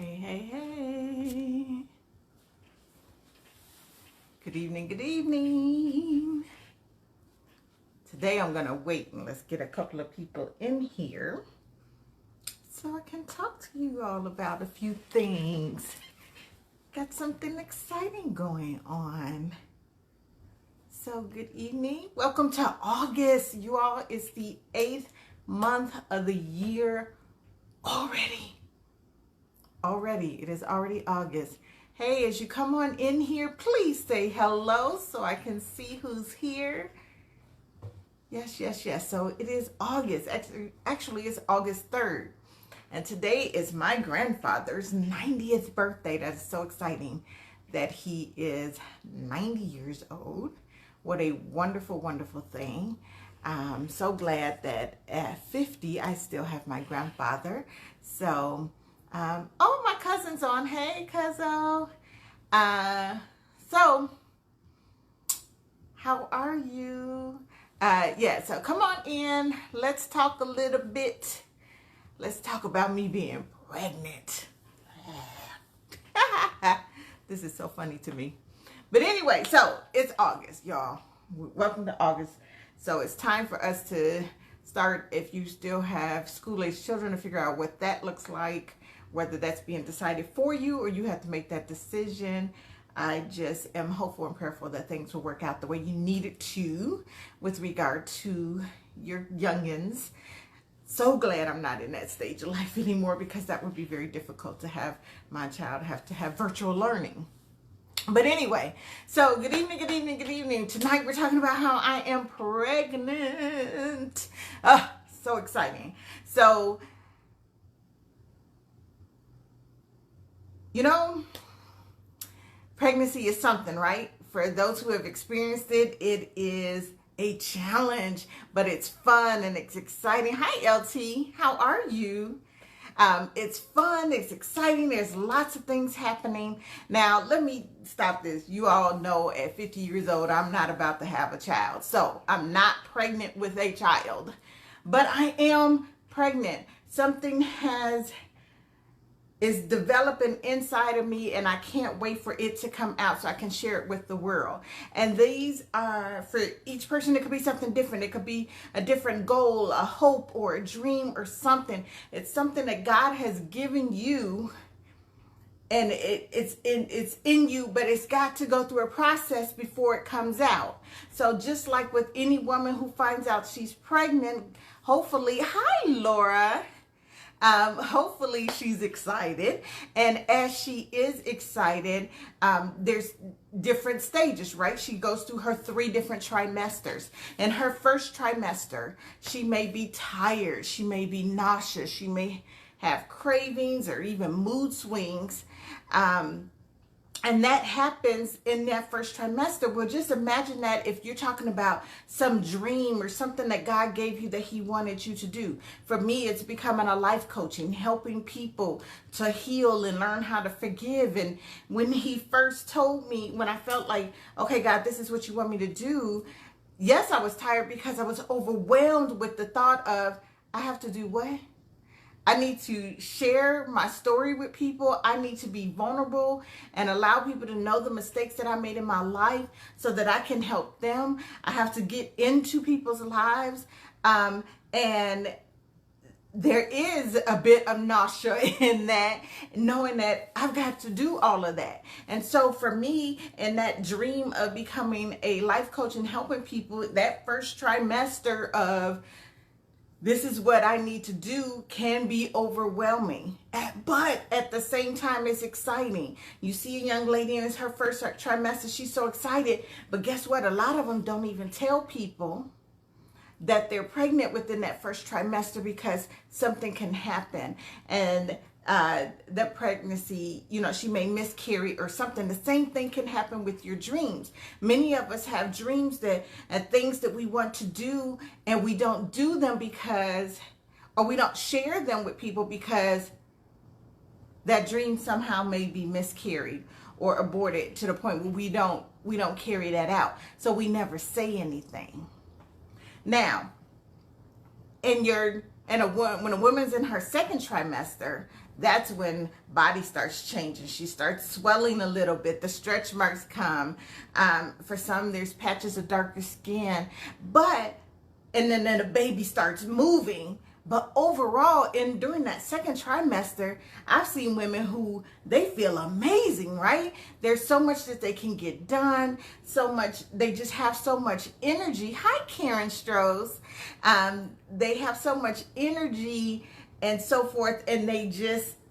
Hey, hey, hey. Good evening, good evening. Today I'm going to wait and let's get a couple of people in here so I can talk to you all about a few things. Got something exciting going on. So good evening. Welcome to August. You all, it's the 8th month of the year already. It is already August. Hey, as you come on in here, please say hello so I can see who's here. Yes. So it is August. Actually, it's August 3rd. And today is my grandfather's 90th birthday. That is so exciting that he is 90 years old. What a wonderful, wonderful thing. I'm so glad that at 50, I still have my grandfather. So, oh, my cousin's on. Hey, cuzzo. So, how are you? Yeah, so come on in. Let's talk a little bit. Let's talk about me being pregnant. This is so funny to me. But anyway, so it's August, y'all. Welcome to August. So it's time for us to start, if you still have school-age children, to figure out what that looks like, whether that's being decided for you or you have to make that decision. I just am hopeful and prayerful that things will work out the way you need it to with regard to your youngins. So glad I'm not in that stage of life anymore, because that would be very difficult to have my child have to have virtual learning. But anyway, so good evening. Tonight we're talking about how I am pregnant. So exciting. So, you know, pregnancy is something, right? For those who have experienced it, it is a challenge, but it's fun and it's exciting. Hi, LT. How are you? It's fun. It's exciting. There's lots of things happening. Now, let me stop this. You all know at 50 years old, I'm not about to have a child. So I'm not pregnant with a child, but I am pregnant. Something is developing inside of me, and I can't wait for it to come out so I can share it with the world. And these are, for each person, it could be something different. It could be a different goal, a hope, or a dream, or something. It's something that God has given you, and it's in you, but it's got to go through a process before it comes out. So just like with any woman who finds out she's pregnant, hopefully, hi, Laura. Hopefully she's excited, and as she is excited, there's different stages, right? She goes through her 3 different trimesters. In her first trimester, she may be tired, she may be nauseous, she may have cravings or even mood swings. And that happens in that first trimester. Well, just imagine that if you're talking about some dream or something that God gave you that he wanted you to do. For me, it's becoming a life coaching, helping people to heal and learn how to forgive. And when he first told me, when I felt like, okay, God, this is what you want me to do. Yes, I was tired because I was overwhelmed with the thought of, I have to do what? I need to share my story with people. I need to be vulnerable and allow people to know the mistakes that I made in my life so that I can help them. I have to get into people's lives. And there is a bit of nausea in that, knowing that I've got to do all of that. And so for me, in that dream of becoming a life coach and helping people, that first trimester of this is what I need to do can be overwhelming. But at the same time, it's exciting. You see a young lady and it's her first trimester. She's so excited. But guess what? A lot of them don't even tell people that they're pregnant within that first trimester because something can happen. And that pregnancy, you know, she may miscarry or something. The same thing can happen with your dreams. Many of us have dreams that and things that we want to do, and we don't do them because, or we don't share them with people because that dream somehow may be miscarried or aborted to the point where we don't carry that out. So we never say anything. Now, in your And when a woman's in her second trimester, that's when body starts changing. She starts swelling a little bit. The stretch marks come. For some, there's patches of darker skin. And then the baby starts moving. But overall, during that second trimester, I've seen women who, they feel amazing, right? There's so much that they can get done, so much, they just have so much energy. Hi, Karen Strohs. They have so much energy and so forth, and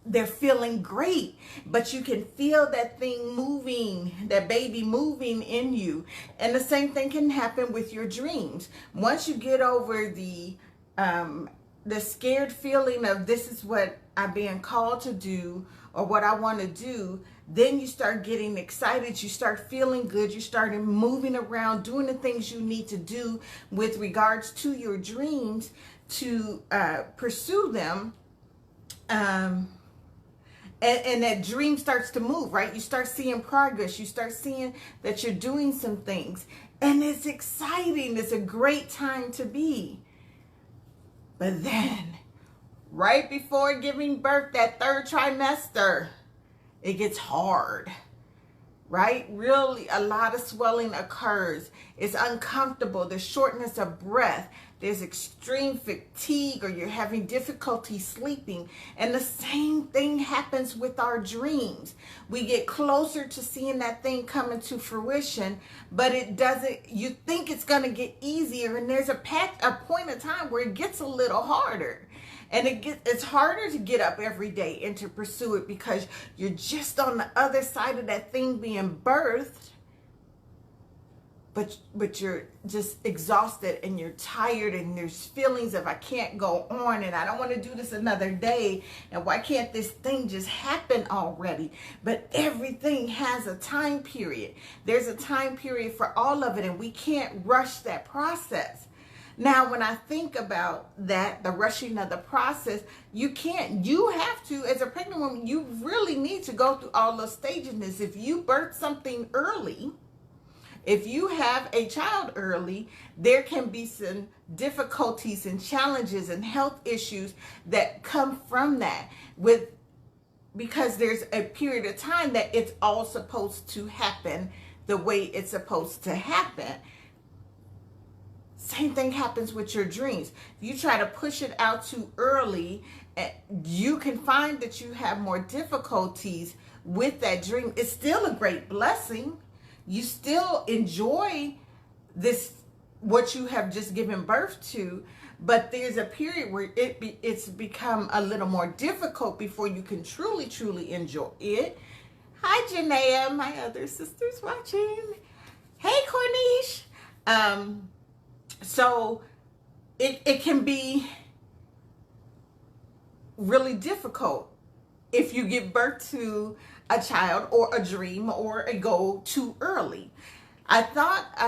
they're feeling great. But you can feel that thing moving, that baby moving in you. And the same thing can happen with your dreams. Once you get over the scared feeling of this is what I'm being called to do or what I want to do, then you start getting excited, you start feeling good, you start moving around, doing the things you need to do with regards to your dreams to pursue them. And that dream starts to move, right? You start seeing progress, you start seeing that you're doing some things, and it's exciting. It's a great time to be. But then, right before giving birth, that third trimester, it gets hard, right? Really, a lot of swelling occurs. It's uncomfortable. There's shortness of breath. There's extreme fatigue, or you're having difficulty sleeping. And the same thing happens with our dreams. We get closer to seeing that thing come into fruition, but it doesn't. You think it's going to get easier, and there's a point of time where it gets a little harder. And it's harder to get up every day and to pursue it because you're just on the other side of that thing being birthed. But you're just exhausted and you're tired, and there's feelings of I can't go on, and I don't want to do this another day, and why can't this thing just happen already? But everything has a time period. There's a time period for all of it, and we can't rush that process. Now, when I think about that, the rushing of the process, you can't. You have to, as a pregnant woman, you really need to go through all those stages. If you birth something early, if you have a child early, there can be some difficulties and challenges and health issues that come from that, because there's a period of time that it's all supposed to happen the way it's supposed to happen. Same thing happens with your dreams. If you try to push it out too early, you can find that you have more difficulties with that dream. It's still a great blessing. You still enjoy this, what you have just given birth to, but there's a period where it's become a little more difficult before you can truly enjoy it. Hi, Janaea, my other sister's watching. Hey, Corniche. So it can be really difficult if you give birth to a child or a dream or a goal too early. I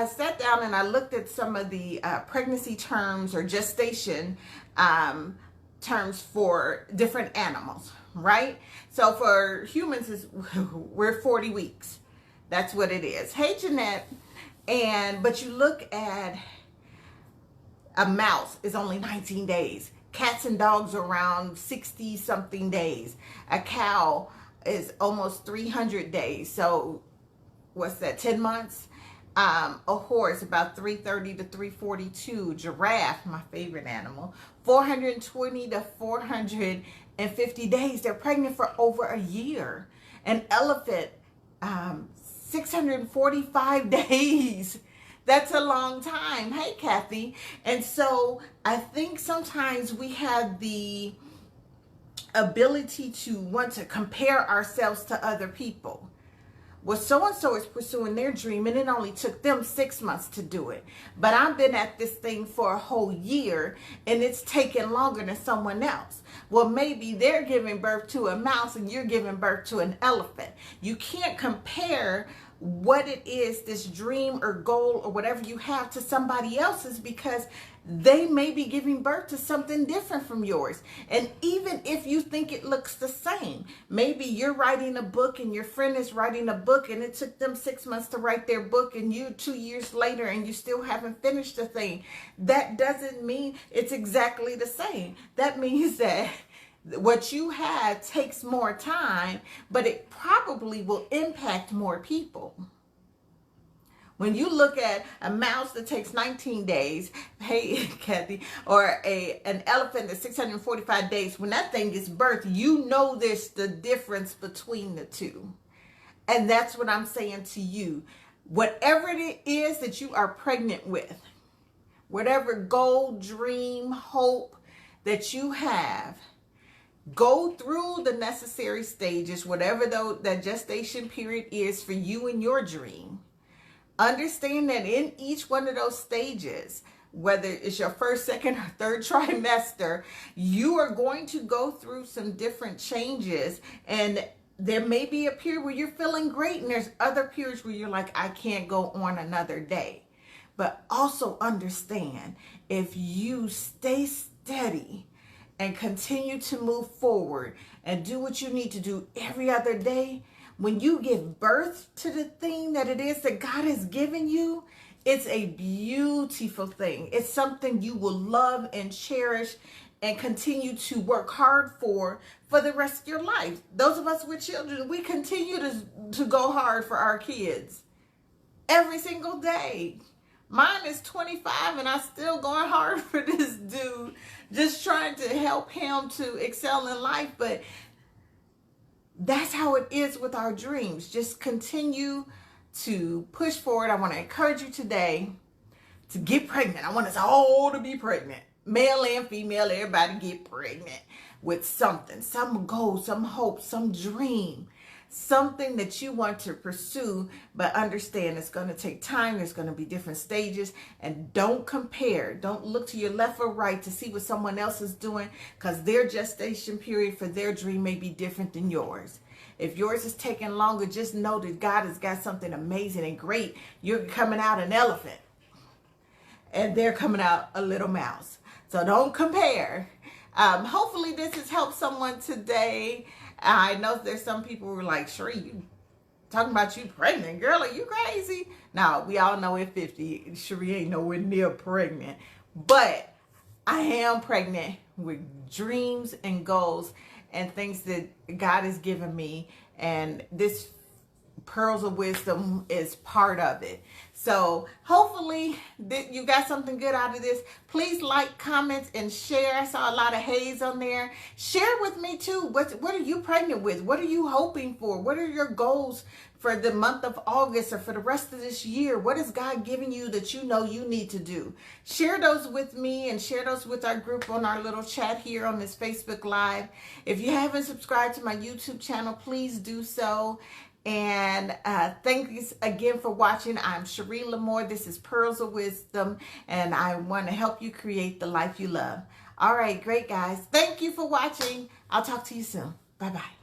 sat down and I looked at some of the pregnancy terms or gestation terms for different animals, right? So for humans, we're 40 weeks. That's what it is. Hey, Jeanette. But you look at a mouse is only 19 days. Cats and dogs are around 60 something days. A cow is almost 300 days. So what's that, 10 months? A horse about 330 to 342. Giraffe, my favorite animal, 420 to 450 days. They're pregnant for over a year. An elephant, 645 days. That's a long time. Hey, Kathy. And so I think sometimes we have the ability to want to compare ourselves to other people. Well, so-and-so is pursuing their dream, and it only took them 6 months to do it. But I've been at this thing for a whole year, and it's taken longer than someone else. Well, maybe they're giving birth to a mouse, and you're giving birth to an elephant. You can't compare what it is, this dream or goal or whatever you have, to somebody else's, because they may be giving birth to something different from yours. And even if you think it looks the same, maybe you're writing a book and your friend is writing a book and it took them 6 months to write their book and you 2 years later and you still haven't finished the thing. That doesn't mean it's exactly the same. That means that what you had takes more time, but it probably will impact more people. When you look at a mouse that takes 19 days, hey, Kathy, or an elephant that's 645 days, when that thing gets birthed, you know there's the difference between the two. And that's what I'm saying to you. Whatever it is that you are pregnant with, whatever goal, dream, hope that you have, go through the necessary stages, whatever that gestation period is for you and your dream. Understand that in each one of those stages, whether it's your first, second, or third trimester, you are going to go through some different changes. And there may be a period where you're feeling great, and there's other periods where you're like, I can't go on another day. But also understand, if you stay steady and continue to move forward and do what you need to do every other day, when you give birth to the thing that it is that God has given you, it's a beautiful thing. It's something you will love and cherish and continue to work hard for the rest of your life. Those of us with children, we continue to go hard for our kids every single day. Mine is 25 and I'm still going hard for this dude, just trying to help him to excel in life. But that's how it is with our dreams. Just continue to push forward. I want to encourage you today to get pregnant. I want us all to be pregnant. Male and female, everybody get pregnant with something, some goal, some hope, some dream, something that you want to pursue. But understand it's going to take time. There's going to be different stages. And don't compare. Don't look to your left or right to see what someone else is doing, because their gestation period for their dream may be different than yours. If yours is taking longer, just know that God has got something amazing and great. You're coming out an elephant and they're coming out a little mouse. So don't compare. Hopefully this has helped someone today. I know there's some people who are like, Cherie, you talking about you pregnant, girl, are you crazy? Now, we all know at 50, Cherie ain't nowhere near pregnant. But I am pregnant with dreams and goals and things that God has given me. And this Pearls of Wisdom is part of it. So hopefully you got something good out of this. Please like, comment, and share. I saw a lot of haze on there. Share with me too. What are you pregnant with? What are you hoping for? What are your goals for the month of August or for the rest of this year? What is God giving you that you know you need to do? Share those with me and share those with our group on our little chat here on this Facebook Live. If you haven't subscribed to my YouTube channel, please do so. And thank you again for watching. I'm Cherie Lamore. This is Pearls of Wisdom, and I want to help you create the life you love. All right, great guys. Thank you for watching. I'll talk to you soon. Bye-bye.